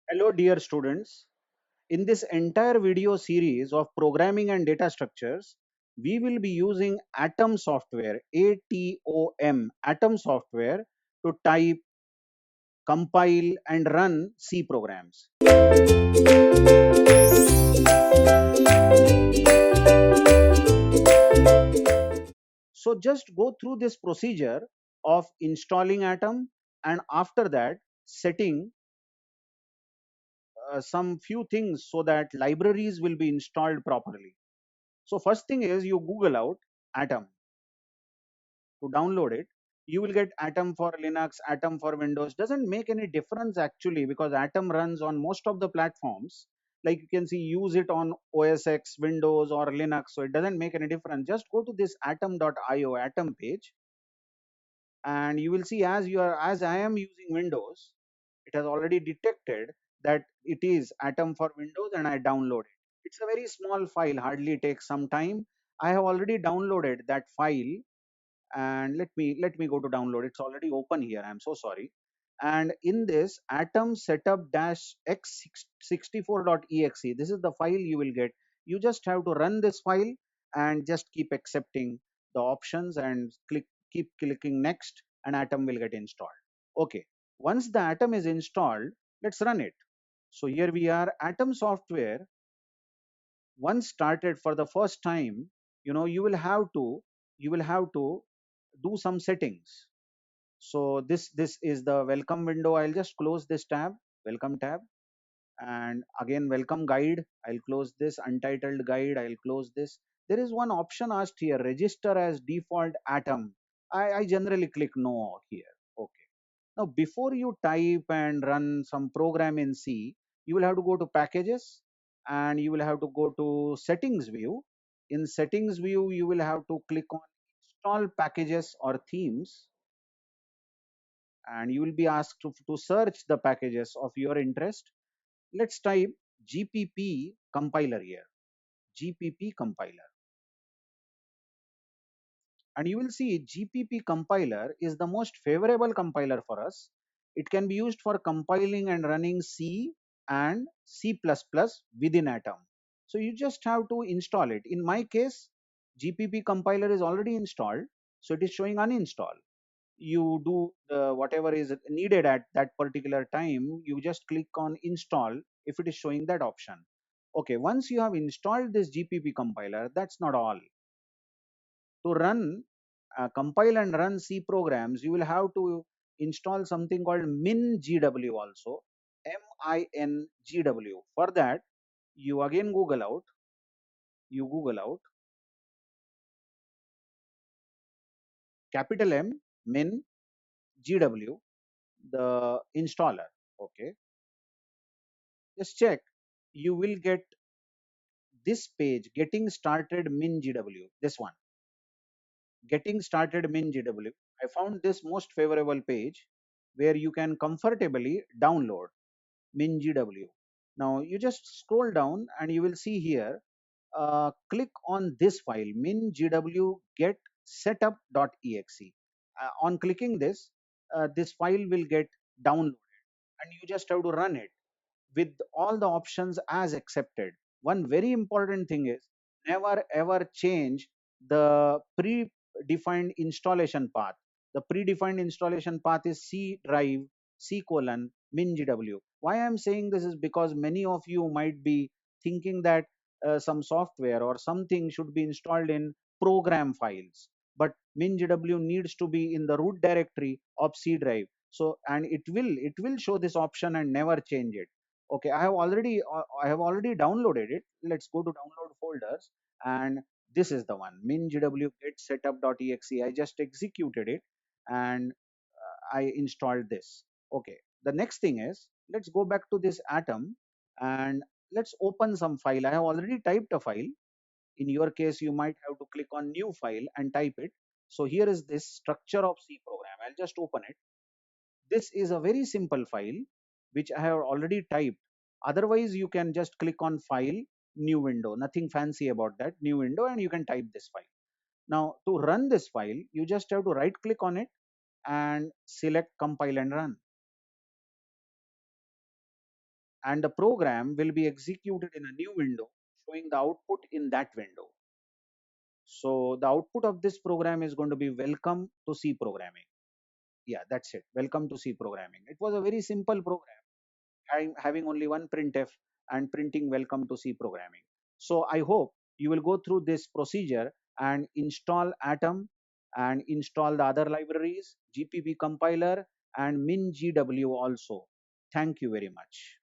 Hello, dear students. In this entire video series of programming and data structures, we will be using Atom software, Atom software to type, compile, and run C programs. So just go through this procedure of installing Atom and after that setting some few things so that libraries will be installed properly. So first thing is you Google out Atom to download it. You will get Atom for Linux, Atom for Windows. Doesn't make any difference actually, because Atom runs on most of the platforms. Like you can see, use it on OS X, Windows, or Linux. So it doesn't make any difference. Just go to this atom.io Atom page, and you will see, as I am using Windows, it has already detected that it is Atom for Windows, and I download it. It's a very small file, hardly takes some time. I have already downloaded that file, and let me go to download. It's already open here, I'm so sorry. And in this atom setup dash x64.exe, this is the file you will get. You just have to run this file and just keep accepting the options and keep clicking next, and atom will get installed. Okay, once the atom is installed, let's run it. So here we are, atom software. Once started for the first time, you will have to do some settings. So this is the welcome window. I'll just close this tab, welcome tab, and again welcome guide. I'll close this untitled guide. I'll close this. There is one option asked here, register as default Atom. I generally click no here. Okay. Now before you type and run some program in C, you will have to go to packages, and you will have to go to settings view. In settings view, you will have to click on install packages or themes, and you will be asked to search the packages of your interest. Let's type GPP compiler here, GPP compiler. And you will see GPP compiler is the most favorable compiler for us. It can be used for compiling and running C and C++ within Atom. So you just have to install it. In my case, GPP compiler is already installed, so it is showing uninstall. You do whatever is needed at that particular time. You just click on install if it is showing that option. Okay, once you have installed this GPP compiler, that's not all. To run, compile and run C programs, you will have to install something called mingw also, MINGW. For that, you again Google out capital M, min, GW, the installer. Okay, just check. You will get this page, getting started mingw, this one, getting started mingw. I found this most favorable page where you can comfortably download mingw. Now you just scroll down and you will see here, click on this file mingw get setup.exe. On clicking this, this file will get downloaded, and you just have to run it with all the options as accepted. One very important thing is, never ever change the predefined installation path. The predefined installation path is C drive C colon mingw. Why I'm saying this is because many of you might be thinking that some software or something should be installed in program files, but mingw needs to be in the root directory of C drive. So, and it will show this option and never change it. Okay, I have already downloaded it. Let's go to download folders, and this is the one, mingw get setup.exe. I just executed it, and I installed this. Okay, the next thing is, let's go back to this Atom, and let's open some file. I have already typed a file. In your case, you might have to click on new file and type it. So here is this structure of C program. I'll just open it. This is a very simple file which I have already typed. Otherwise, you can just click on file, new window, nothing fancy about that, new window, and you can type this file. Now to run this file, you just have to right click on it and select compile and run. and the program will be executed in a new window showing the output in that window. So the output of this program is going to be welcome to C programming. Yeah, that's it. Welcome to C programming. It was a very simple program having only one printf and printing welcome to C programming. So I hope you will go through this procedure and install Atom and install the other libraries, GPB compiler and MinGW also. Thank you very much.